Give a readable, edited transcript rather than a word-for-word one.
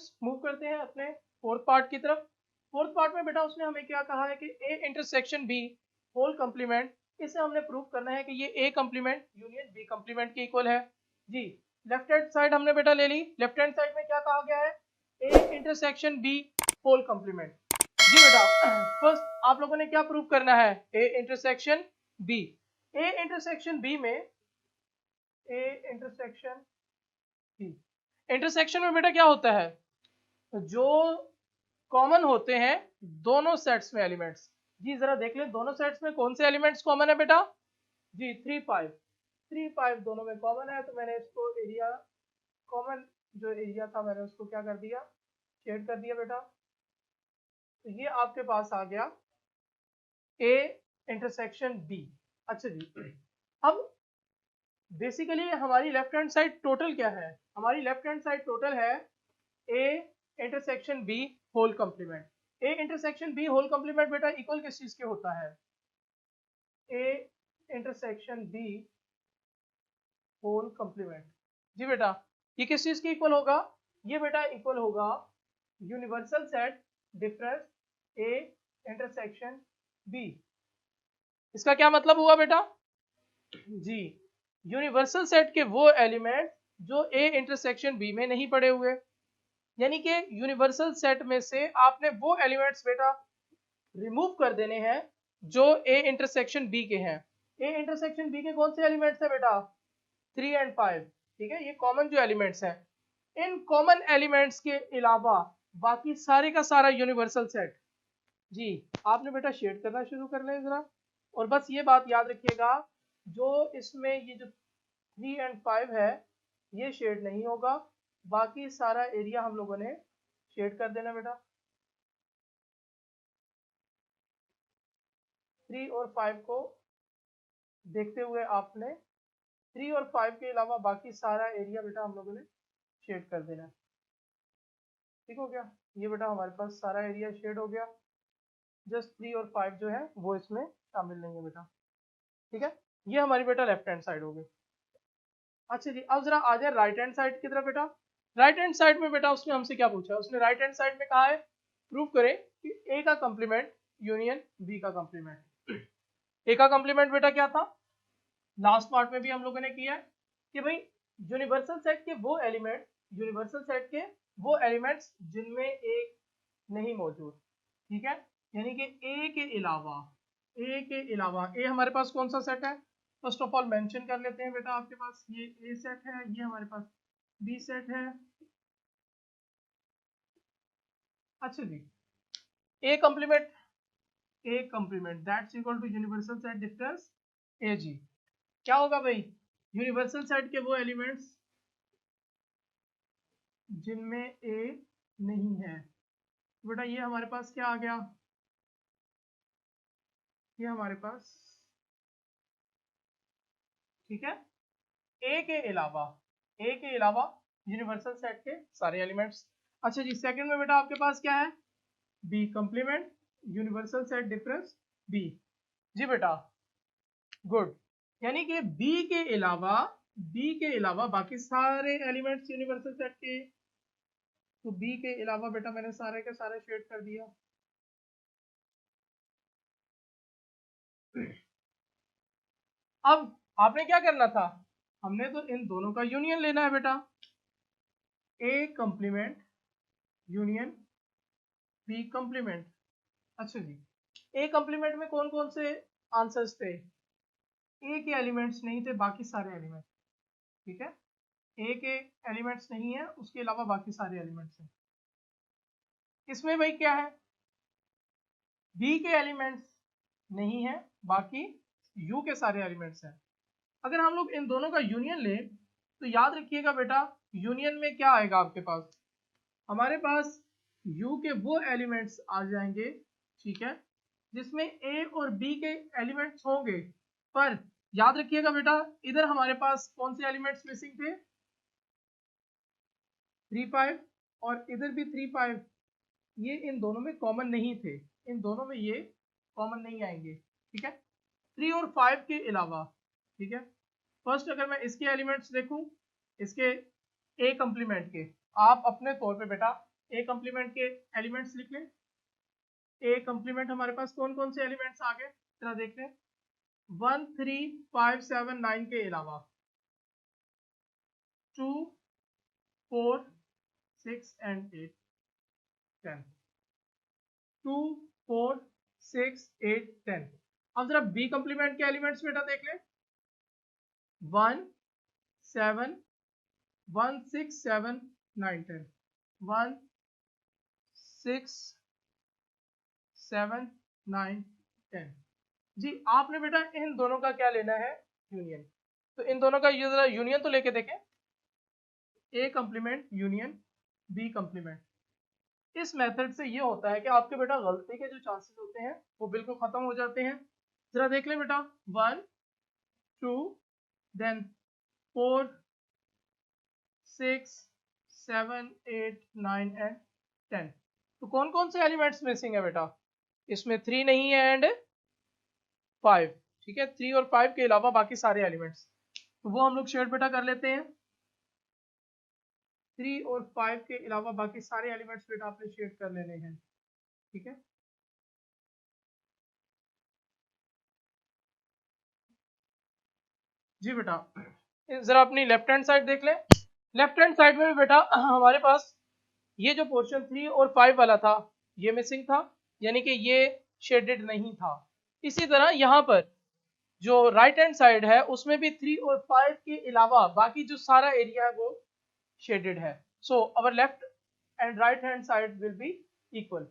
Students move करते हैं अपने फोर्थ पार्ट की तरफ। फोर्थ पार्ट में बेटा उसने हमें क्या कहा है कि A intersection B whole complement, इसे हमने प्रूव करना है कि ये A complement union B complement के इक्वल है जी। लेफ्ट हैंड साइड हमने बेटा ले ली, लेफ्ट हैंड साइड में क्या कहा गया है, A intersection B whole complement जी बेटा। फर्स्ट आप लोगों ने क्या प्रूव करना है, A intersection B. A intersection B में, ए इंटरसेक्शन बी, इंटरसेक्शन में बेटा क्या होता है, जो कॉमन होते हैं दोनों सेट्स में एलिमेंट्स। जी जरा देख लें दोनों सेट्स में कौन से एलिमेंट्स कॉमन है बेटा, जी 3 5, 3 5 दोनों में कॉमन है, तो मैंने इसको एरिया कॉमन जो एरिया था मैंने उसको क्या कर दिया, शेड कर दिया बेटा। तो ये आपके पास आ गया ए इंटरसेक्शन बी। अच्छा जी, अब बेसिकली हमारी लेफ्ट हैंड साइड टोटल क्या है, हमारी लेफ्ट हैंड साइड टोटल है A intersection B whole complement. A intersection B whole complement बेटा इक्वल किस चीज के होता है, A intersection B whole complement जी बेटा, ये किस चीज के इक्वल होगा, ये बेटा इक्वल होगा universal set difference A intersection B. इसका क्या मतलब हुआ बेटा जी, यूनिवर्सल सेट के वो एलिमेंट जो ए इंटरसेक्शन बी में नहीं पड़े हुए, यानी कि यूनिवर्सल सेट में से आपने वो एलिमेंट्स बेटा रिमूव कर देने हैं जो ए इंटरसेक्शन बी के हैं। ए इंटरसेक्शन बी के कौन से एलिमेंट्स हैं बेटा, 3 एंड 5, ठीक है, ये कॉमन जो एलिमेंट्स हैं। इन कॉमन एलिमेंट्स के अलावा बाकी सारे का सारा यूनिवर्सल सेट जी आपने बेटा शेड करना शुरू कर लें जरा। और बस ये बात याद रखिएगा, जो इसमें ये जो 3 एंड 5 है ये शेड नहीं होगा, बाकी सारा एरिया हम लोगों ने शेड कर देना बेटा। 3 और 5 को देखते हुए आपने 3 और 5 के अलावा बाकी सारा एरिया बेटा हम लोगों ने शेड कर देना, ठीक हो गया। ये बेटा हमारे पास सारा एरिया शेड हो गया, जस्ट 3 और 5 जो है वो इसमें शामिल नहीं है बेटा, ठीक है। ये हमारी बेटा लेफ्ट हैंड साइड हो गई। अच्छा जी, अब जरा आ जाए राइट हैंड साइड की तरफ बेटा। राइट हैंड साइड में बेटा उसने हमसे क्या पूछा, उसने राइट हैंड साइड में कहा है प्रूव करें कि ए का कंप्लीमेंट यूनियन बी का कंप्लीमेंट। ए का कंप्लीमेंट बेटा क्या था, लास्ट पार्ट में भी हम लोगों ने किया है कि भाई यूनिवर्सल सेट के वो एलिमेंट, यूनिवर्सल सेट के वो एलिमेंट्स जिनमें एक नहीं मौजूद, ठीक है, यानी कि ए के अलावा, ए के अलावा ए हमारे पास कौन सा सेट है, फर्स्ट ऑफ ऑल मेंशन कर लेते हैं बेटा, आपके पास ये ए सेट है, ये हमारे पास बी सेट है। अच्छा जी, A complement, A complement that's equal to universal set difference A जी। क्या होगा भाई, यूनिवर्सल सेट के वो एलिमेंट्स जिनमें ए नहीं है, बेटा ये हमारे पास क्या आ गया, ये हमारे पास, ठीक है, ए के अलावा, ए के अलावा यूनिवर्सल सेट के सारे एलिमेंट्स। अच्छा जी, सेकंड में बेटा आपके पास क्या है, B complement universal set difference B जी बेटा, गुड। यानी कि बी के अलावा, बी के अलावा बाकी सारे एलिमेंट्स यूनिवर्सल सेट के, तो बी के अलावा बेटा मैंने सारे के सारे शेड कर दिया। अब आपने क्या करना था, हमने तो इन दोनों का यूनियन लेना है बेटा, ए कंप्लीमेंट यूनियन बी कंप्लीमेंट। अच्छा जी, ए कंप्लीमेंट में कौन कौन से आंसर्स थे, ए के एलिमेंट्स नहीं थे, बाकी सारे एलिमेंट्स, ठीक है, ए के एलिमेंट्स नहीं है, उसके अलावा बाकी सारे एलिमेंट्स हैं। इसमें भाई क्या है, बी के एलिमेंट्स नहीं है, बाकी यू के सारे एलिमेंट्स हैं। अगर हम लोग इन दोनों का यूनियन लें तो याद रखिएगा बेटा, यूनियन में क्या आएगा आपके पास, हमारे पास यू के वो एलिमेंट्स आ जाएंगे, ठीक है, जिसमें ए और बी के एलिमेंट्स होंगे। पर याद रखिएगा बेटा, इधर हमारे पास कौन से एलिमेंट्स मिसिंग थे, 3 5, और इधर भी 3 5, ये इन दोनों में कॉमन नहीं थे, इन दोनों में ये कॉमन नहीं आएंगे, ठीक है, 3 और 5 के अलावा, ठीक है। फर्स्ट अगर मैं इसके एलिमेंट्स देखूं, इसके ए कंप्लीमेंट के, आप अपने तौर पे बेटा ए कंप्लीमेंट के एलिमेंट्स लिख लें। ए कंप्लीमेंट हमारे पास कौन कौन से एलिमेंट्स आ गए जरा देख लें। 1 3 5 7 9 के अलावा 2 4 6 and 8 10 2 4 6 8 10। अब जरा बी कंप्लीमेंट के एलिमेंट्स बेटा देख लें। 1 7 1 6 7 9 10 1 6 7 9 10। जी आपने बेटा इन दोनों का क्या लेना है, यूनियन। तो इन दोनों का ये जरा यूनियन तो लेके देखें। ए कंप्लीमेंट यूनियन बी कंप्लीमेंट। इस मेथड से ये होता है कि आपके बेटा गलती के जो चांसेस होते हैं वो बिल्कुल खत्म हो जाते हैं। जरा देख लें बेटा 1 2 देन 4 6 7 8 9 एंड 10। तो कौन कौन से एलिमेंट्स मिसिंग है बेटा, इसमें 3 नहीं है एंड 5, ठीक है। 3 और 5 के अलावा बाकी सारे एलिमेंट्स, तो वो हम लोग शेड बेटा कर लेते हैं। 3 और 5 के अलावा बाकी सारे एलिमेंट्स बेटा आपने शेड कर लेने हैं, ठीक है। जी बेटा जरा अपनी लेफ्ट हैंड साइड देख लें। लेफ्ट हैंड साइड में भी बेटा हमारे पास ये जो पोर्शन 3 और 5 वाला था ये मिसिंग था, यानी कि ये शेडेड नहीं था। इसी तरह यहाँ पर जो राइट हैंड साइड है उसमें भी 3 और 5 के अलावा बाकी जो सारा एरिया है वो शेडेड है। So our left and right hand side will be equal.